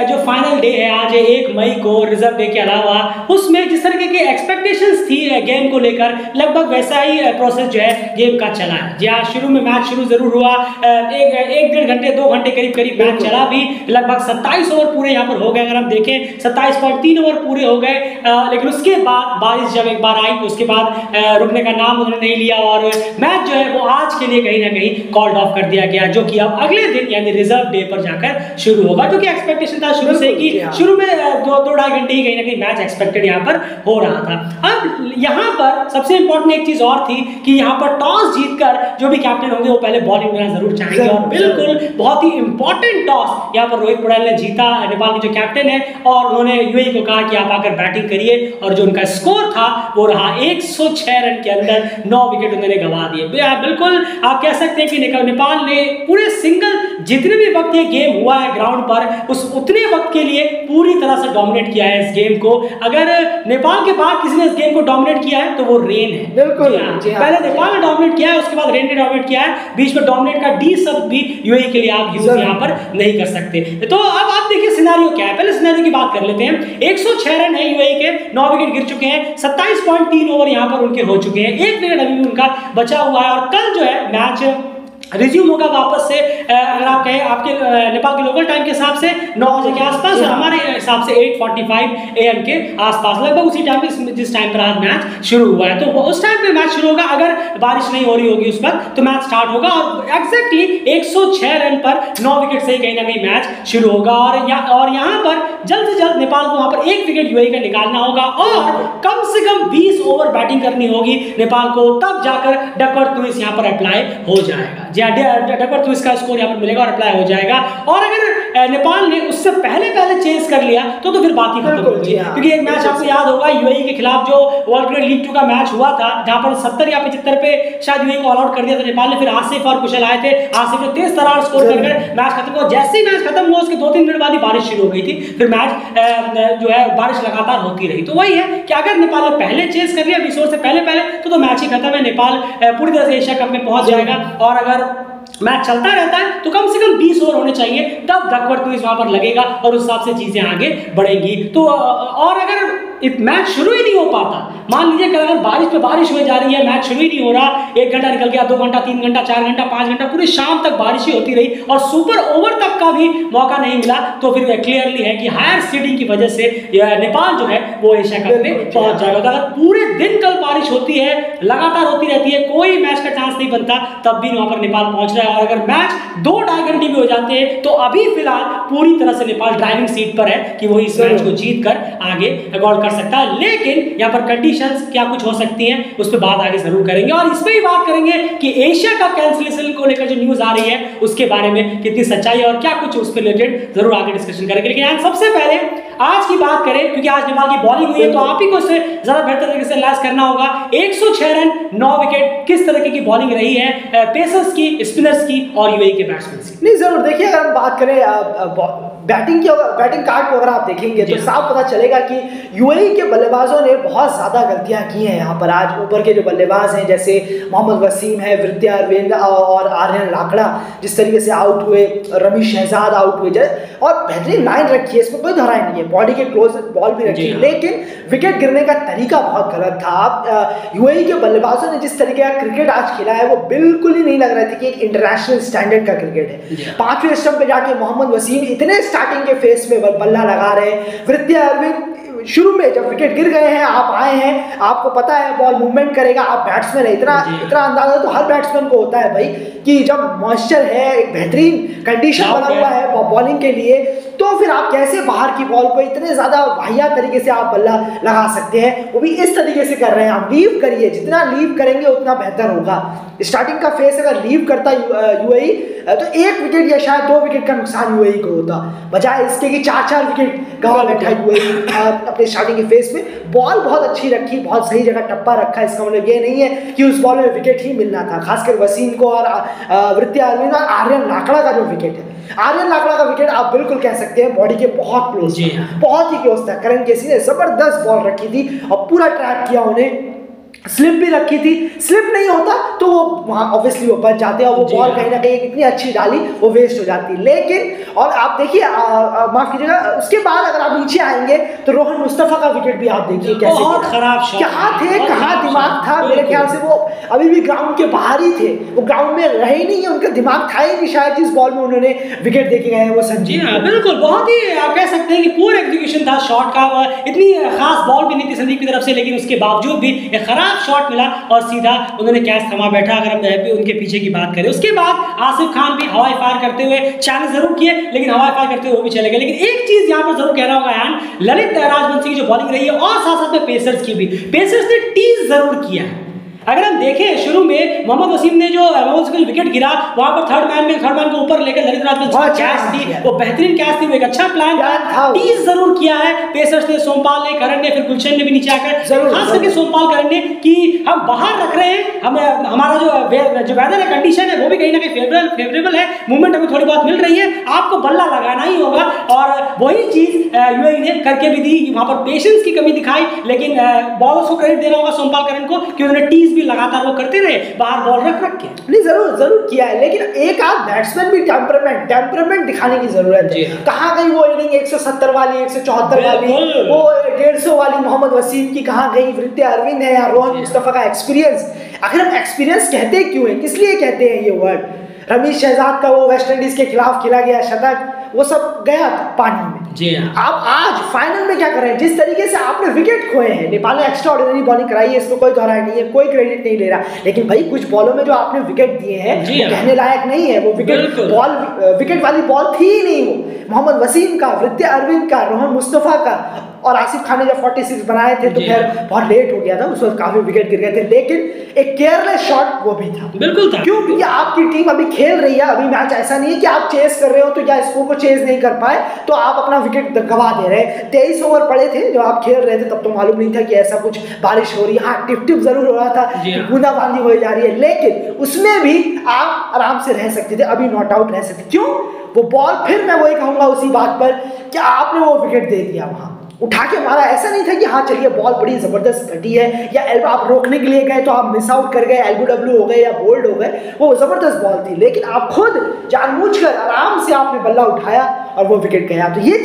जो final day है आज 1 मई को रिजर्व डे के अलावा, उसमें जिस तरीके की एक्सपेक्टेशंस थी गेम को लेकर, लगभग वैसा ही प्रोसेस जो है गेम का चला है। जी हाँ, शुरू में मैच शुरू जरूर हुआ, एक डेढ़ घंटे 2 घंटे करीब मैच चला भी, लगभग 27 ओवर पूरे यहाँ पर हो गए। अगर हम देखें 27.3 ओवर पूरे हो गए, लेकिन उसके बाद बारिश जब एक बार आई उसके बाद रुकने का नाम उन्होंने नहीं लिया और मैच जो है वो आज के लिए कहीं ना कहीं कॉल्ड ऑफ कर दिया गया, जो कि अब अगले दिन यानी रिजर्व डे पर जाकर शुरू होगा, जो कि एक्सपेक्टेशन था शुरू से कि शुरू में 2-2.5 घंटे ही कहीं ना कहीं मैच एक्सपेक्टेड यहाँ पर हो रहा था। अब यहाँ पर सबसे इंपॉर्टेंट एक चीज और थी कि यहाँ पर टॉस जीतकर जो भी कैप्टन होंगे वो पहले बॉलिंग करना जरूर चाहेंगे और बिल्कुल बहुत ही इंपॉर्टेंट टॉस यहाँ पर रोहित पटेल ने जीता, नेपाल के जो कैप्टन है, और उन्होंने यूएई को कहा कि आप आकर बैटिंग करिए, और जो उनका स्कोर था वो रहा 106 रन के अंदर 9 विकेट उन्होंने गंवा दिए। बिल्कुल आप कह सकते हैं कि नेपाल ने पूरे सिंगल जितने भी वक्त ये गेम हुआ है ग्राउंड पर, उस उतने वक्त के लिए पूरी तरह से डोमिनेट किया है इस गेम को। अगर नेपाल के बाद किसी ने इस गेम को डोमिनेट किया है तो वो रेन है। बिल्कुल पहले नेपाल ने डोमिनेट किया है, उसके बाद रेन ने डोमिनेट किया है, बीच में डोमिनेट का डी शब्द भी यूएई के लिए आप यूज यहाँ पर नहीं कर सकते। तो अब आप देखिए सिनेरियो क्या है, पहले सिनेरियो की बात कर लेते हैं। 106 रन है यूएई के, 9 विकेट गिर चुके हैं, 27.3 ओवर यहाँ पर उनके हो चुके हैं, 1 विकेट अभी उनका बचा हुआ है, और कल जो है मैच रिज्यूम होगा वापस से, अगर आप कहें आपके नेपाल के लोकल टाइम के हिसाब से 9 बजे के आसपास, हमारे हिसाब से 8:45 AM के आसपास, लगभग उसी टाइम पे जिस टाइम पर आज मैच शुरू हुआ है, तो उस टाइम पे मैच शुरू होगा। अगर बारिश नहीं हो रही होगी उस वक्त तो मैच स्टार्ट होगा, और एग्जैक्टली 106 रन पर 9 विकेट से कहीं ना कहीं मैच शुरू होगा, और यहाँ पर जल्द से जल्द नेपाल को वहां पर 1 विकेट यूएई का निकालना होगा, और कम से कम 20 ओवर बैटिंग करनी होगी नेपाल को, तब जाकर डकवर्थ लुईस यहाँ पर अप्लाई हो जाएगा। डकवर्थ लुईस का स्कोर यहाँ पर मिलेगा और अप्लाई हो जाएगा। और अगर नेपाल ने उससे पहले चेंज कर लिया तो फिर बात ही खत्म होगी, क्योंकि एक मैच आपको याद होगा यूएई के खिलाफ जो वर्ल्ड क्रिकेट लीग 2 का मैच हुआ था, जहां पर 70 या 75 पे शायद यूएई को ऑल आउट कर दिया था नेपाल ने, फिर आसिफ और कुशल आए थे, आसिफ ने तेज तरार स्कोर करके मैच खत्म हुआ। जैसे ही मैच खत्म हुआ उसके 2-3 मिनट बाद ही बारिश शुरू हो गई थी, फिर मैच जो है बारिश लगातार होती रही। तो वही है कि अगर नेपाल ने पहले चेंज कर लिया विश्व से पहले तो मैच ही खत्म है, नेपाल पूरी तरह से एशिया कप में पहुंच जाएगा। और अगर मैच चलता रहता है तो कम से कम 20 ओवर होने चाहिए, तब डकवर्थ लुईस वहां पर लगेगा और उस हिसाब से चीजें आगे बढ़ेंगी। तो और अगर मैच शुरू ही नहीं हो पाता, मान लीजिए कि अगर बारिश पे बारिश हो जा रही है, मैच शुरू ही नहीं हो रहा, 1 घंटा निकल गया, 2 घंटा, 3 घंटा, 4 घंटा, 5 घंटा, पूरी शाम तक बारिश ही होती रही और सुपर ओवर तक का भी मौका नहीं मिला, तो फिर क्लियरली है कि हायर सीडिंग की वजह से नेपाल जो है वो एशिया कप में पहुंच जाएगा। तो अगर पूरे दिन कल बारिश होती है, लगातार होती रहती है, कोई मैच का चांस नहीं बनता, तब भी वहां पर नेपाल पहुंच रहा है। और अगर मैच 2-2.5 घंटे भी हो जाते हैं तो अभी फिलहाल पूरी तरह से नेपाल ड्राइविंग सीट पर है कि वो इस मैच को जीत कर आगे रिकॉर्ड कर सकता है। लेकिन यहाँ पर कंडीशंस क्या कुछ हो सकती हैं उस पर बात आगे जरूर करेंगे, और इस पर भी बात करेंगे कि एशिया कप कैंसिलेशन को लेकर जो न्यूज आ रही है उसके बारे में कितनी सच्चाई है और क्या कुछ उस पर रिलेटेड जरूर आगे डिस्कशन करेंगे। लेकिन सबसे पहले आज की बात करें, क्योंकि आज नेपाल की बॉलिंग हुई है तो आप ही को इसे ज्यादा बेहतर तरीके से एनालाइज करना होगा। 106 रन 9 विकेट, किस तरीके की बॉलिंग रही है पेसर्स की, स्पिनर्स की और यूएई के बैट्समैन की? नहीं जरूर देखिए, अगर हम बात करें बैटिंग कार्ड को अगर आप देखेंगे तो साफ पता चलेगा कि यूएई के बल्लेबाजों ने बहुत ज्यादा गलतियां की हैं। यहाँ पर आज ऊपर के जो बल्लेबाज हैं जैसे मोहम्मद वसीम है, वृत्या अरविंद और आर्यन लाकड़ा जिस तरीके से आउट हुए, रमीश शहजाद आउट हुए, और बेहतरीन लाइन रखी है, इसमें कोई धराई नहीं है, बॉडी के क्लोज बॉल भी रखी है, लेकिन विकेट गिरने का तरीका बहुत गलत था। आप यूएई के बल्लेबाजों ने जिस तरीके का क्रिकेट आज खेला है वो बिल्कुल ही नहीं लग रहा था कि एक इंटरनेशनल स्टैंडर्ड का क्रिकेट है। 5वें स्टंप पे जाके मोहम्मद वसीम इतने स्टार्टिंग के फेस में बल्ला लगा रहे, वृत्या अरविंद शुरू में जब विकेट गिर गए हैं, आप आए हैं, आपको पता है बॉल मूवमेंट करेगा, आप बैट्समैन है, इतना अंदाजा तो हर बैट्समैन को होता है भाई कि जब मॉइस्चर है, एक बेहतरीन कंडीशन बना हुआ है बॉलिंग के लिए, तो फिर आप कैसे बाहर की बॉल को इतने ज्यादा वाहियात तरीके से आप बल्ला लगा सकते हैं, वो भी इस तरीके से कर रहे हैं। आप लीव करिए, जितना लीव करेंगे उतना बेहतर होगा। स्टार्टिंग का फेस अगर लीव करता यूएई तो 1 विकेट या शायद 2 विकेट का नुकसान यूएई को होता, बजाय इसके कि 4-4 विकेट गंवा बैठा यूएई अपने स्टार्टिंग के फेस में। बॉल बहुत अच्छी रखी, बहुत सही जगह टप्पा रखा, इसका मतलब ये नहीं है कि उस बॉल में विकेट ही मिलना था। खासकर वसीम को और वृत्या अरविंद और आर्यन लाकड़ा का जो विकेट है, आर्यन लाकड़ा का विकेट आप बिल्कुल कह सकते हैं बॉडी के बहुत क्लोज था, बहुत ही क्लोज था। करण केसी ने जबरदस्त बॉल रखी थी और पूरा ट्रैप किया उन्हें, स्लिप भी रखी थी, स्लिप नहीं होता तो वो वहाँ ऑब्वियसली वो बच जाते हैं और वो बॉल कहीं ना कहीं इतनी अच्छी डाली वो वेस्ट हो जाती है। लेकिन और आप देखिए माफ कीजिएगा, उसके बाद अगर आप नीचे आएंगे तो रोहन मुस्तफा का विकेट भी आप देखिए कैसे बहुत खराब शॉट, क्या थे, कहाँ दिमाग था। मेरे ख्याल से वो अभी भी ग्राउंड के बाहर ही थे, वो ग्राउंड में रहे ही नहीं है, उनका दिमाग था ही नहीं शायद जिस बॉल में उन्होंने विकेट देके गए हैं वो संजीव। बिल्कुल, बहुत ही आप कह सकते हैं कि पूर एग्जीक्यूशन था शॉट का, इतनी खास बॉल भी नहीं थी संदीप की तरफ से, लेकिन उसके बावजूद भी एक खराब शॉट मिला और सीधा उन्होंने कैच थमा बैठा। अगर हम उनके पीछे की बात करें, उसके बाद आसिफ खान भी हवाई फायर करते हुए चैलेंज जरूर किए, लेकिन हवाई फायर करते हुए वो भी चले गए। लेकिन एक चीज यहाँ पर जरूर कहना होगा यान, ललित राजवंशी की जो बॉलिंग रही है और साथ साथ में पेसर्स की भी, पेसर्स ने टीज जरूर किया। अगर हम देखें शुरू में मोहम्मद वसीम ने जो विकेट गिरा वहां पर थर्ड मैन को ऊपर लेकर ललित राजवंशी कैच थी, वो बेहतरीन कैच थी, वो एक अच्छा प्लान था, टीज जरूर किया है पेसर्स ने, सोमपाल ने, करण ने, फिर गुलशन ने भी नीचे आकर, खास करके सोमपाल करण ने, कि हम बाहर रख रहे हैं, हम हमारा जो वेदर है, कंडीशन है वो भी कहीं ना कहीं फेवरेबल है, मूवमेंट हमें थोड़ी बहुत मिल रही है, आपको बल्ला लगाना ही होगा। और वही चीज यूएई ने करके भी दी, वहां पर पेशेंस की कमी दिखाई, लेकिन बॉलर्स को क्रेडिट देना होगा सोमपाल करण को कि उन्होंने टीज लगातार वो करते रहे, बाहर बॉल रख के। नहीं, जरूर किया है, लेकिन एक आध बैट्समैन भी टेम्परामेंट दिखाने की जरूरत है। कहां गई वो इनिंग 170 वाली, 174 वाली, वो 150 वाली मोहम्मद वसीम की कहां गई? वृत्ति अरविंद है या रोहन मुस्तफा का एक्सपीरियंस। आखिर हम एक्सपीरियंस कहते क्यों है, किस लिए कहते हैं ये वर्ड? रमीज शहजाद का वो वेस्ट इंडीज के खिलाफ खेला गया शतक, वो सब गया पानी में। जी हाँ। आप आज फाइनल में क्या कर रहे हैं? जिस तरीके से आपने विकेट खोए हैं, नेपाल ने एक्स्ट्राऑर्डिनरी बॉलिंग कराई है, इसमें कोई दोहराई नहीं है, कोई क्रेडिट नहीं ले रहा, लेकिन भाई कुछ बॉलों में जो आपने विकेट दिए हैं वो कहने लायक नहीं है। वो विकेट वाली बॉल थी ही नहीं। वो मोहम्मद वसीम का, वृत्ति अरविंद का, रोहन मुस्तफा का और आसिफ खान ने जब 46 बनाए थे तो खैर बहुत लेट हो गया था, उस वक्त काफी विकेट गिर गए थे, लेकिन एक केयरलेस शॉट वो भी था। बिल्कुल था। क्यों? क्योंकि आपकी टीम अभी खेल रही है, अभी मैच ऐसा नहीं है कि आप चेस कर रहे हो तो या स्कोर को चेस नहीं कर पाए तो आप अपना विकेट गवा दे रहे हैं। 23 ओवर पड़े थे जब आप खेल रहे थे, तब तो मालूम नहीं था कि ऐसा कुछ बारिश हो रही है। हाँ, टिप टिप जरूर हो रहा था, बूंदाबांदी हो जा रही है, लेकिन उसमें भी आप आराम से रह सकते थे, अभी नॉट आउट रह सकते। क्यों? वो बॉल, फिर मैं वही कहूंगा उसी बात पर कि आपने वो विकेट दे दिया, वहां उठा के मारा। ऐसा नहीं था कि हाँ चलिए बॉल बड़ी जबरदस्त घटी है या एल्बो आप रोकने के लिए गए तो आप मिस आउट कर गए, एल्बो हो गए या बोल्ड हो गए, वो जबरदस्त बॉल थी, लेकिन आप खुद जानबूझकर आराम से आपने बल्ला उठाया और वो विकेट गया। तो ये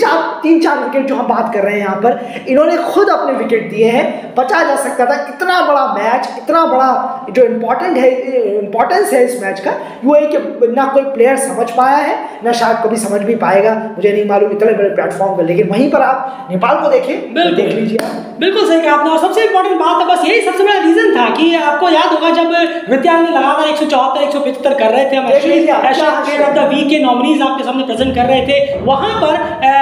3-4 विकेट जो हम बात कर रहे हैं यहाँ पर, इन्होंने खुद अपने विकेट दिए हैं, बचा जा सकता था। इतना बड़ा मैच, इतना बड़ा जो इंपॉर्टेंस है इस मैच का, यूएई के ना कोई प्लेयर समझ पाया है, ना शायद कभी समझ भी पाएगा, मुझे नहीं मालूम, इतने बड़े प्लेटफॉर्म पर। लेकिन वहीं पर आप नेपाल को देखें, देख लीजिए। बिल्कुल सही कहा आपने, और सबसे इंपॉर्टेंट बात है, बस यही सबसे बड़ा रीजन था कि आपको याद होगा जब विद्या ने लगातार 174 175 कर रहे थे, हम एशियन ऑफ द वीक के नॉमिनीज आपके सामने प्रेजेंट कर रहे थे, वहां पर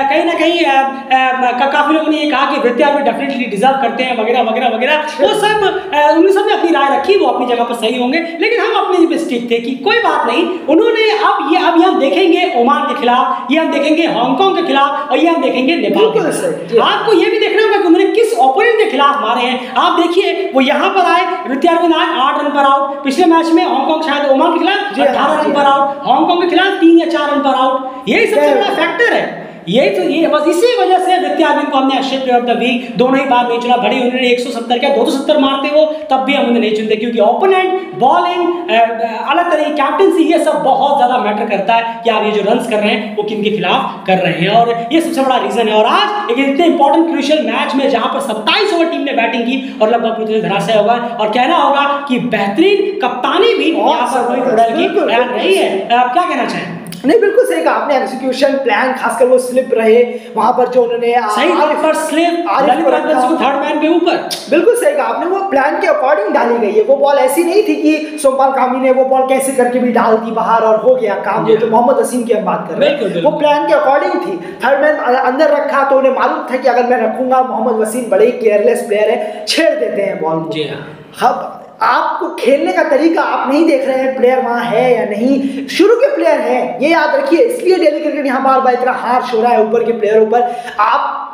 कहीं ना कहीं काफी लोगों ने ये कहा कि विद्या भी डेफिनेटली डिजर्व करते हैं वगैरह वगैरह वगैरह, वो सब उन्होंने सबने अपनी राय रखी, वो अपनी जगह पर सही होंगे, लेकिन हम अपनी पे स्टिक थे कि कोई बात नहीं। उन्होंने अब हम देखेंगे ओमान के खिलाफ, ये हम देखेंगे हांगकांग के खिलाफ, और ये हम देखेंगे नेपाल के खिलाफ। आपको ये भी देखना होगा कि उन्होंने किस ओपोनेंट के खिलाफ मारे हैं। आप देखिए वो यहाँ पर आए, वृत्ति अरविंद आए 8 रन पर आउट, पिछले मैच में हांगकांग शायद ओमान के खिलाफ 18 रन पर आउट, हांगकांग के खिलाफ 3 या 4 रन पर आउट। यही सबसे बड़ा फैक्टर है। ये बस इसी वजह से वृत्ति अरविंद को हमने Asian player of the week दोनों ही बार नहीं चुना। भले उन्होंने 170 क्या 270 मारते हो तब भी हम उन्हें नहीं चुनते, क्योंकि ओपोनेंट, बॉलिंग, अलग तरह की कैप्टनसी, ये सब बहुत ज्यादा मैटर करता है कि आप ये जो रन्स कर रहे हैं वो किन के खिलाफ कर रहे हैं, और ये सबसे बड़ा रीजन है। और आज एक इतने इंपॉर्टेंट क्रूशियल मैच में जहां पर 27 ओवर टीम ने बैटिंग की और लगभग पूरी तरह धराशायी होगा, और कहना होगा कि बेहतरीन कप्तानी भी यहाँ पर रोहित उड़ल की रही है। आप क्या कहना चाहें? नहीं, बिल्कुल सही कहा आपने, एग्जीक्यूशन प्लान, खासकर वो स्लिप रहे वहां पर जो उन्होंने सही पर स्लिप थर्ड मैन पे ऊपर, बिल्कुल सही कहा आपने, वो प्लान के अकॉर्डिंग डाली गई है। वो बॉल ऐसी नहीं थी कि सोमपाल कामी ने वो बॉल कैसे करके भी डाल दी बाहर और हो गया काम, जो मोहम्मद वसीम की हम बात कर रहे हैं, वो प्लान के अकॉर्डिंग थी। थर्ड मैन अंदर रखा तो उन्हें मालूम था कि अगर मैं रखूंगा, मोहम्मद वसीम बड़े ही केयरलेस प्लेयर है, छेड़ देते हैं बॉल को। आपको खेलने का तरीका आप नहीं देख रहे हैं, प्लेयर वहां है या नहीं, शुरू के प्लेयर है, ये याद रखिए। इसलिए डेली क्रिकेट यहाँ बार बार इतना हार्श हो रहा है ऊपर के प्लेयरों पर। आप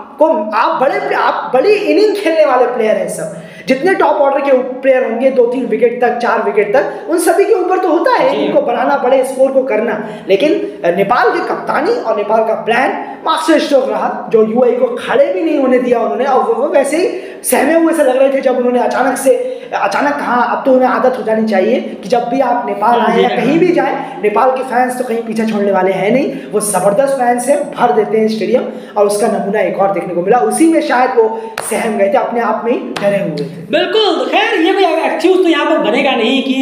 बड़ी इनिंग खेलने वाले प्लेयर हैं सब, जितने टॉप ऑर्डर के प्लेयर होंगे 2-3 विकेट तक, 4 विकेट तक, उन सभी के ऊपर तो होता है इनको बनाना, बड़े स्कोर को करना। लेकिन नेपाल की कप्तानी और नेपाल का प्लान मास्टर स्ट्रोक रहा, जो यूएई को खड़े भी नहीं होने दिया उन्होंने, और वो वैसे ही सहमे हुए से लग रहे थे जब उन्होंने अचानक से अचानक कहाँ, अब तो उन्हें आदत हो जानी चाहिए कि जब भी आप नेपाल आए या कहीं भी जाएं, नेपाल के फैंस तो कहीं पीछे छोड़ने वाले हैं नहीं, वो जबरदस्त फैंस है, भर देते हैं स्टेडियम। और उसका नमूना एक और देखने को मिला, उसी में शायद वो सहम गए थे, अपने आप में ही डरे हुए थे। बिल्कुल, खैर ये भी एक्सक्यूज तो यहाँ पर बनेगा नहीं कि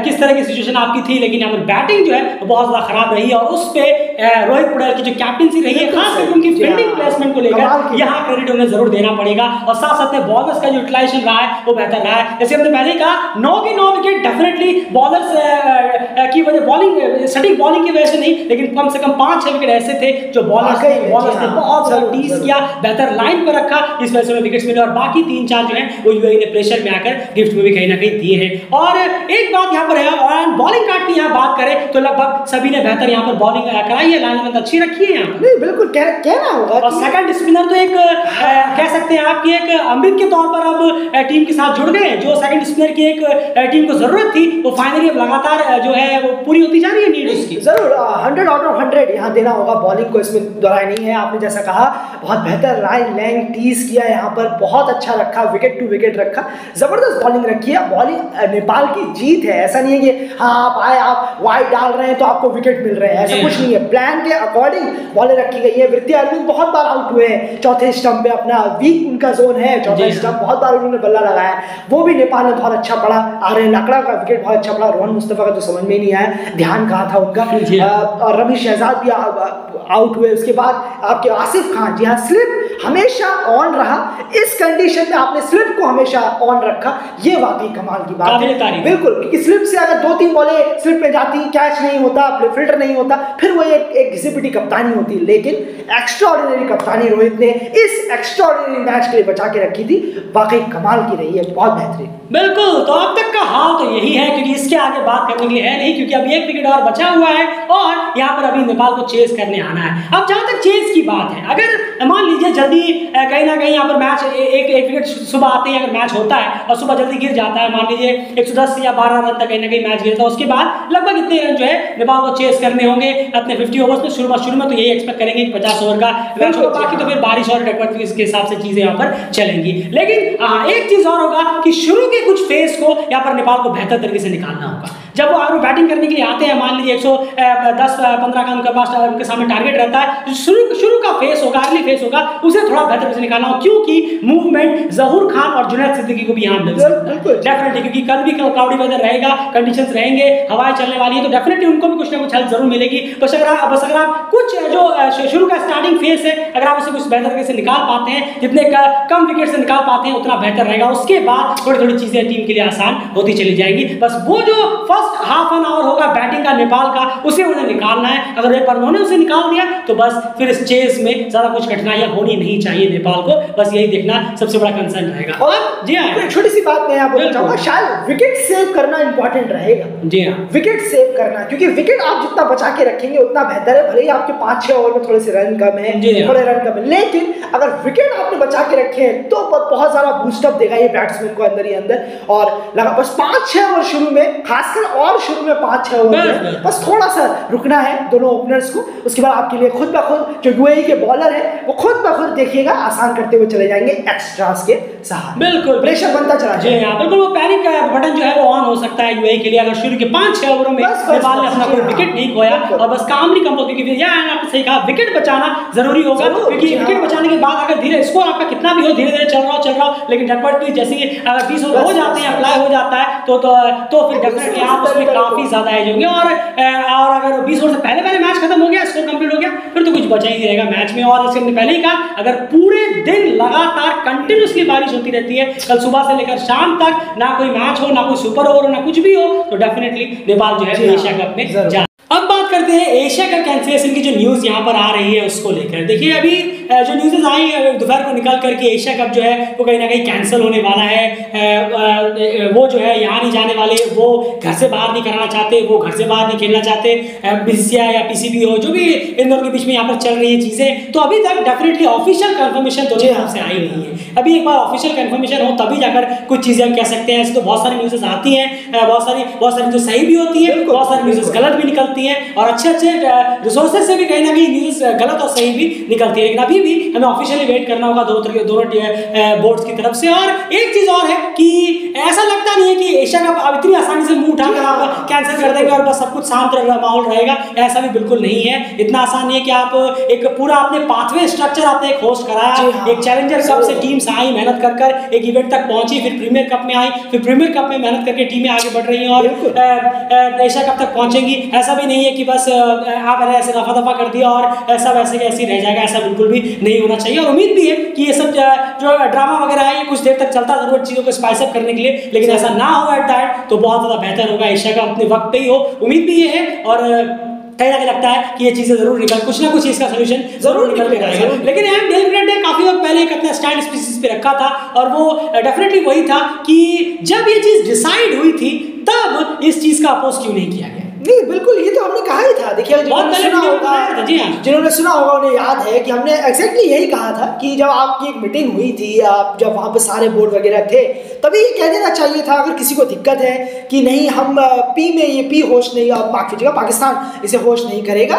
किस तरह की सिचुएशन आपकी थी, लेकिन यहाँ पर बैटिंग जो है बहुत ज्यादा खराब रही है और उस पे रोहित पटेल की जो कैप्टनसी रही है, खास करके उनकी फील्डिंग प्लेसमेंट को लेकर यहाँ क्रेडिट उन्हें जरूर देना पड़ेगा। और साथ साथ में बॉलर्स का जो यूटिलाइजेशन रहा है वो बेहतर रहा है। जैसे हमने पहले कहा 9 के 9 विकेट डेफिनेटली बॉलर्स की वजह, बॉलिंग सटीक बॉलिंग की वजह से नहीं, लेकिन कम से कम 5-6 विकेट ऐसे थे जो बॉलर्स ने बहुत ज्यादा टीज किया, बेहतर लाइन पर रखा, इस वजह से विकेट्स मिले। और बाकी 3-4 जो है वो यूएई ने प्रेशर में आकर गिफ्ट में भी कहीं ना कहीं दिए हैं। और एक बात यहाँ पर है, और बॉलिंग कार्ड की यहाँ बात करें तो लगभग सभी ने बेहतर यहाँ पर बॉलिंग कराई है, लाइनमेंट अच्छी रखी है यहाँ पर। बिल्कुल कहना होगा। और सेकंड स्पिनर तो एक कह सकते हैं आपकी एक अमृत के तौर पर अब टीम के साथ जुड़ गए। जो सेकंड स्पिनर की एक टीम को जरूरत थी वो फाइनली अब लगातार जो है वो पूरी होती जा रही है नीड उसकी। जरूर 100 आउट ऑफ 100 यहाँ देना होगा बॉलिंग को, इसमें दोहराई नहीं है। आपने जैसा कहा बहुत बेहतर लाइन लेंथ टीज किया यहाँ पर, बहुत अच्छा रखा, विकेट टू विकेट रखा, जबरदस्त बॉलिंग रखी है। बॉलिंग नेपाल की जीत है, ऐसा नहीं है कि हाँ आप आए आप वाइड डाल रहे हैं तो आपको विकेट मिल रहे हैं, ऐसा कुछ नहीं है। प्लान के अकॉर्डिंग बॉलें रखी गई है। वृत्ति अरविंद बहुत बार आउट हुए हैं चौथे स्टंप पे, अपना वीक उनका जोन है चौथा स्टंप, बहुत बार उन्होंने बल्ला लगाया है, वो भी नेपाल ने बहुत अच्छा पड़ा। आर्यन लाकड़ा का विकेट बहुत अच्छा पड़ा, रोहन मुस्तफा का तो समझ में ही नहीं आया, ध्यान कहाँ था उनका। और रवि शहजाद भी आउट हुए। उसके बाद आपके आसिफ खान, जी हाँ, स्लिप हमेशा ऑन रहा, इस कंडीशन में आपने स्लिप को हमेशा ऑन रखा, ये वाकई कमाल की बात है। बिल्कुल, क्योंकि स्लिप से अगर 2-3 बॉलें स्लिप में जाती, कैच नहीं होता, फिल्टर नहीं होता, फिर वो एक घिसी पिटी कप्तानी होती। लेकिन एक्स्ट्राऑर्डिनरी कप्तानी रोहित ने इस एक्स्ट्राऑर्डिनरी मैच के लिए बचा के रखी थी, वाकई कमाल की रही है, बहुत बेहतरीन। बिल्कुल, तो अब तक का हाल तो यही है, क्योंकि इसके आगे बात करने के लिए है नहीं, क्योंकि अभी एक विकेट और बचा हुआ है और यहाँ पर अभी नेपाल को चेस करने आना है। अब जहाँ तक चेस की बात है, अगर मान लीजिए जल्दी कहीं ना कहीं यहाँ पर मैच एक विकेट सुबह आते ही अगर मैच होता है और सुबह जल्दी गिर जाता है, मान लीजिए 110 या 12 रन तक कहीं ना कहीं मैच गिरता है, उसके बाद लगभग इतने रन जो है नेपाल को चेस करने होंगे अपने 50 ओवर्स में। शुरू में तो यही एक्सपेक्ट करेंगे कि 50 ओवर का मैच हो, बाकी तो फिर बारिश और इसके हिसाब से चीजें यहाँ पर चलेंगी। लेकिन हाँ, एक चीज और होगा कि शुरू के कुछ फेज को यहाँ पर नेपाल को बेहतर तरीके से निकालना होगा। जब वो अगर बैटिंग करने के लिए आते हैं, मान लीजिए 110-15 का उनके पास उनके सामने टारगेट रहता है, शुरू का फेस होगा, अर्ली फेस होगा, उसे थोड़ा बेहतर से निकालना हो, क्योंकि मूवमेंट जहूर खान और जुनैद सिद्दीकी को भी यहाँ मिल सकता है डेफिनेटली, क्योंकि कल भी क्लाउडी वेदर रहेगा, कंडीशंस रहेंगे, हवाएं चलने वाली है, तो डेफिनेटली उनको भी कुछ ना कुछ हेल्प जरूर मिलेगी। बस अगर आप कुछ जो शुरू का स्टार्टिंग फेस है, अगर आप उसे कुछ बेहतर तरीके से निकाल पाते हैं, जितने कम विकेट से निकाल पाते हैं उतना बेहतर रहेगा। उसके बाद थोड़ी थोड़ी चीजें टीम के लिए आसान होती चली जाएंगी। बस वो जो फर्स्ट हाफ एन आवर होगा बैटिंग का नेपाल का, उसे उन्हें निकालना है। अगर एक बार उन्होंने उसे निकाल दिया तो बस फिर इस चेस में ज्यादा कुछ कठिनाइयां होनी नहीं चाहिए नेपाल को, बस यही देखना सबसे बड़ा कंसर्न रहेगा। और जी हाँ, एक छोटी सी बात मैं यहाँ बोलना चाहूंगा, शायद विकेट सेव करना इंपॉर्टेंट रहेगा। जी हाँ, विकेट सेव करना, क्योंकि विकेट आप जितना बचा के रखेंगे उतना बेहतर है। भले ही आपके 5-6 ओवर में थोड़े से रन कम है, थोड़े रन कम है, लेकिन अगर विकेट आपने बचा के रखे हैं तो बहुत ज्यादा बूस्टअप देगा ये बैट्समैन को अंदर ही अंदर। और लगा बस 5-6 ओवर शुरू में, खासकर और शुरू में 5-6 ओवर बस थोड़ा सा रुकना है दोनों ओपनर्स को। उसके बाद आपके लिए खुद ब खुद जो यूएई के बॉलर है वो खुद ब खुद देखिएगा आसान करते हुए चले जाएंगे एक्स्ट्रास के सहारे। बिल्कुल प्रेशर बनता चला जाएगा। बिल्कुल, वो पैनिक का बटन जो है वो ऑन हो सकता है यूएई के लिए, अगर शुरू के 5-6 ओवरों में नेपाल ने अपना कोई विकेट नहीं खोया और बस कामली कंपोज, क्योंकि आपने सही कहा विकेट बचाना जरूरी होगा, क्योंकि विकेट बचाने के बाद अगर धीरे स्कोर आपका कितना भी हो, धीरे धीरे चल रहा हो, लेकिन झटपट जैसे ही अगर 20 ओवर हो जाते हैं, अप्लाई हो जाता है तो फिर डेफिनेटली आप उसमें काफी ज्यादा एज होंगे। और अगर 20 ओवर से पहले मैच खत्म हो गया, स्कोर कंप्लीट हो गया, फिर तो कुछ बचा ही नहीं रहेगा मैच में। और जैसे हमने पहले ही कहा, अगर पूरे दिन लगातार कंटिन्यूअसली बारिश होती रहती है, कल सुबह से लेकर शाम तक, ना कोई मैच हो, ना कोई सुपर ओवर हो, ना कुछ भी हो, तो डेफिनेटली नेपाल जो है एशिया कप में जा। अब बात करते हैं एशिया कप कैंसिलेशन की जो न्यूज यहाँ पर आ रही है उसको लेकर। देखिए, अभी जो न्यूज़ आई दोपहर को निकल करके एशिया कप जो है वो कहीं ना कहीं कैंसिल होने वाला है। वो जो है यहाँ नहीं जाने वाले, वो घर से बाहर नहीं कराना चाहते, वो घर से बाहर नहीं खेलना चाहते, बीसीसीआई या पीसीबी हो, जो भी इन दोनों के बीच में यहाँ पर चल रही है चीज़ें। तो अभी तक डेफिनेटली ऑफिशियल कंफर्मेशन दोनों तरफ से आई नहीं है। अभी एक बार ऑफिशियल कंफर्मेशन हो तभी जाकर कुछ चीज़ें हम कह सकते हैं। ऐसे तो बहुत सारी न्यूज़ेस आती हैं, बहुत सारी न्यूज़ सही भी होती है, बहुत सारी न्यूज़ेस गलत भी निकलती निकलती हैं और अच्छे रिसोर्सेज से भी कहीं ना कहीं न्यूज़ गलत और सही भी निकलती है। लेकिन अभी भी हमें ऑफिशियली वेट करना होगा दोनों बोर्ड्स की तरफ से। और एक चीज़ और है कि ऐसा लगता नहीं है कि एशिया कप अब इतनी आसानी से मुंह उठाकर आप कैंसिल कर देंगे और बस सब कुछ शांत माहौल रहेगा, ऐसा भी बिल्कुल नहीं है। इतना आसान नहीं है कि आप एक पूरा अपने पाथवे स्ट्रक्चर आपने एक होस्ट कराया, एक चैलेंजर कप से टीम्स आई मेहनत कर एक इवेंट तक पहुंची, फिर प्रीमियर कप में आई, फिर प्रीमियर कप में मेहनत करके टीमें आगे बढ़ रही हैं और एशिया कप तक पहुंचेंगी। ऐसा भी नहीं है कि बस आप ऐसे रफा दफा कर दिया और सब ऐसे कैसे रह जाएगा, ऐसा बिल्कुल भी नहीं होना चाहिए। और उम्मीद भी है कि ये सब जो ड्रामा वगैरह है ये कुछ देर तक चलता जरूर चीज़ों को स्पाइस अप करने के लिए, लेकिन ऐसा ना हो एट द एंड तो बहुत ज़्यादा बेहतर होगा। एशिया कप अपने वक्त पे ही हो, उम्मीद भी ये है और कहीं ना कहीं लगता है कि ये चीजें जरूर कुछ ना कुछ इसका सोल्यूशन जरूर निकल के आएगा। लेकिन यार डेल ग्रेट ने काफी वक्त पहले एक अपना स्टैंड स्पीसीज पे रखा था और वो डेफिनेटली वही था कि जब ये चीज डिसाइड हुई थी तब इस चीज का अपोज क्यों नहीं किया गया। नहीं बिल्कुल, ये तो हमने कहा ही था। देखिए जिन्होंने सुना होगा उन्हें याद है कि हमने एग्जैक्टली यही कहा था कि जब आपकी एक मीटिंग हुई थी, आप जब वहाँ पे सारे बोर्ड वगैरह थे, तभी ये कह देना चाहिए था अगर किसी को दिक्कत है कि नहीं हम पी में ये पी होस्ट नहीं, पाकिस्तान इसे होस्ट नहीं करेगा,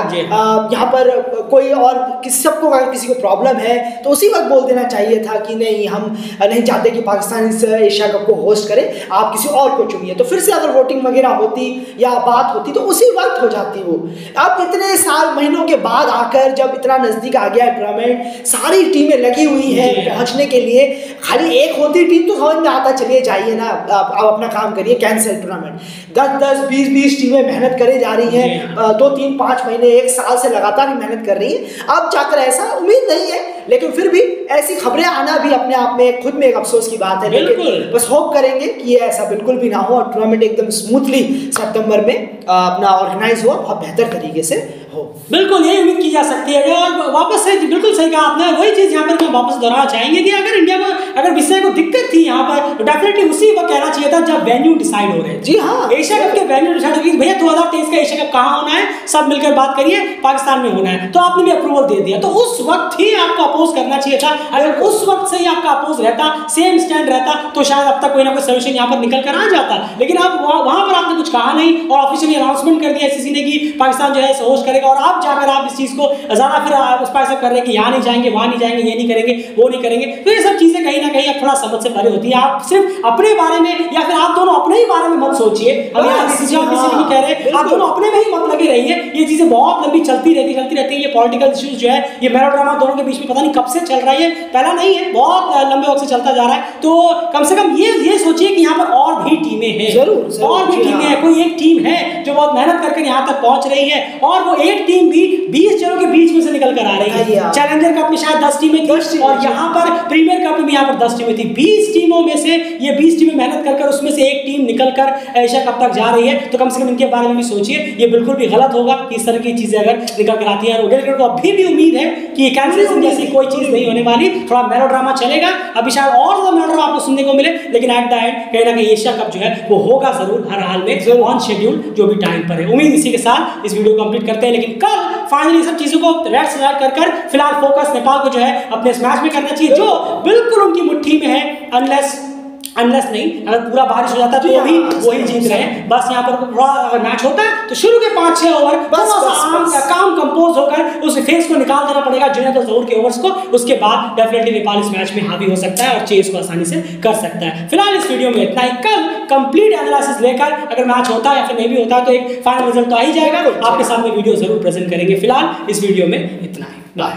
यहाँ पर कोई और सबको अगर किसी को प्रॉब्लम है तो उसी वक्त बोल देना चाहिए था कि नहीं हम नहीं चाहते कि पाकिस्तान इस एशिया कप को होस्ट करे, आप किसी और को चुनिए। तो फिर से अगर वोटिंग वगैरह होती या बात होती तो उसी वक्त हो जाती वो। अब इतने साल महीनों के बाद आकर जब इतना नजदीक आ गया टूर्नामेंट, सारी टीमें लगी हुई हैं पहुंचने के लिए, खाली एक होती टीम तो समझ में आता चलिए जाइए ना आप अपना काम करिए, कैंसिल टूर्नामेंट। 10 20 टीमें मेहनत करे जा रही हैं, 2 3 5 महीने 1 साल से लगातार ही मेहनत कर रही है। अब जाकर ऐसा उम्मीद नहीं है, लेकिन फिर भी ऐसी खबरें आना भी अपने आप में खुद में एक अफसोस की बात है। लेकिन बस होप करेंगे कि ये ऐसा बिल्कुल भी ना हो और टूर्नामेंट एकदम स्मूथली सितंबर में अपना ऑर्गेनाइज हो, बहुत बेहतर तरीके से हो। बिल्कुल यही उम्मीद की जा सकती है। और वापस से बिल्कुल सही कहा आपने, वही चीज यहाँ पर वापस दोहराना चाहेंगे कि अगर इंडिया में अगर विषय को दिक्कत थी यहाँ पर तो डेफिनेटली उसी वक्त कहना चाहिए था जब वेन्यू डिसाइड हो रहे थे। जी हाँ, एशिया कप के वेन्यू डिसाइड हो गई, भैया 2023 का एशिया कप कहाँ होना है, सब मिलकर बात करिए, पाकिस्तान में होना है, तो आपने भी अप्रूवल दे दिया। तो उस वक्त ही आपको अपोज करना चाहिए था। अगर उस वक्त से ही आपका अपोज रहता, सेम स्टैंड रहता, तो शायद अब तक कोई ना कोई सोल्यूशन यहाँ पर निकल कर आ जाता। लेकिन अब वहां पर आपने कुछ कहा नहीं और ऑफिशियली अनाउंसमेंट कर दिया ICC ने कि पाकिस्तान जो है होस्ट करेगा, और आप जाकर आप इस चीज को ज्यादा फिर स्पाइस अप कर रहे हैं कि यहाँ नहीं जाएंगे, वहां नहीं जाएंगे, ये नहीं करेंगे, वो नहीं करेंगे। तो ये सब चीजें कहीं ना कहीं अब थोड़ा समझ से परे होती है। आप सिर्फ अपने बारे में या फिर आप दोनों अपने ही बारे में मत सोचिए, हम यहाँ किसी नहीं कह रहे, आप दोनों अपने में ही मत लगे रहिए। ये चीजें बहुत लंबी चलती रहती है। ये पॉलिटिकल इश्यूज जो है, ये मेलोड्रामा दोनों के बीच में पता नहीं कब से चल रहा है, पहला नहीं है, बहुत लंबे वक्त से चलता जा रहा है। तो कम से कम ये सोचिए कि यहाँ पर और भी टीमें हैं, जरूर और भी टीमें हैं। कोई एक टीम है जो बहुत मेहनत करके यहाँ तक पहुंच रही है और वो एक टीम भी 20 जनों के बीच में से निकल कर आ रही है। चैलेंजर कप में शायद 10 टीमें थी और यहाँ पर प्रीमियर कप में यहाँ पर 10 टीमें थी। 20 टीमों में से ये 20 टीमें मेहनत कर उसमें से एक टीम निकल कर एशिया कप तक जा रही है। तो कम से कम इनके बारे में भी सोचिए, ये बिल्कुल भी गलत होगा कि इस तरह की चीजें अगर निकल कर आती है। रोडेल को अभी भी उम्मीद है कि कैंसिलेशन जैसी कोई चीज नहीं होने वाली, थोड़ा मेलोड्रामा चलेगा, अभी शायद और ज्यादा मेलोड्रामा आपको सुनने को मिले, लेकिन एट द एंड कहीं ना कहीं एशिया कप जो है वो होगा जरूर, हर हाल में ऑन शेड्यूल, जो भी टाइम पर है। उम्मीद इसी के साथ इस वीडियो को कंप्लीट करते हैं, लेकिन कल फाइनली सब चीजों को रेड सेलेक्ट कर फिलहाल फोकस नेपाल को जो है अपने इस मैच में करना चाहिए, जो बिल्कुल उनकी मुट्ठी में है। अनलेस नहीं, अगर पूरा बारिश हो जाता है तो भी वही जीत रहे हैं। बस यहाँ पर थोड़ा अगर मैच होता है तो शुरू के 5-6 ओवर काम कंपोज होकर उस फेस को निकाल देना पड़ेगा जुनैद ज़हूर के ओवर्स को। उसके बाद डेफिनेटली नेपाल इस मैच में हावी हो सकता है और चेस को आसानी से कर सकता है। फिलहाल इस वीडियो में इतना ही। कल कंप्लीट एनालिसिस लेकर अगर मैच होता है या फिर नहीं भी होता है तो एक फाइनल रिजल्ट तो आ ही जाएगा, आपके सामने वीडियो जरूर प्रेजेंट करेंगे। फिलहाल इस वीडियो में इतना ही, बाय।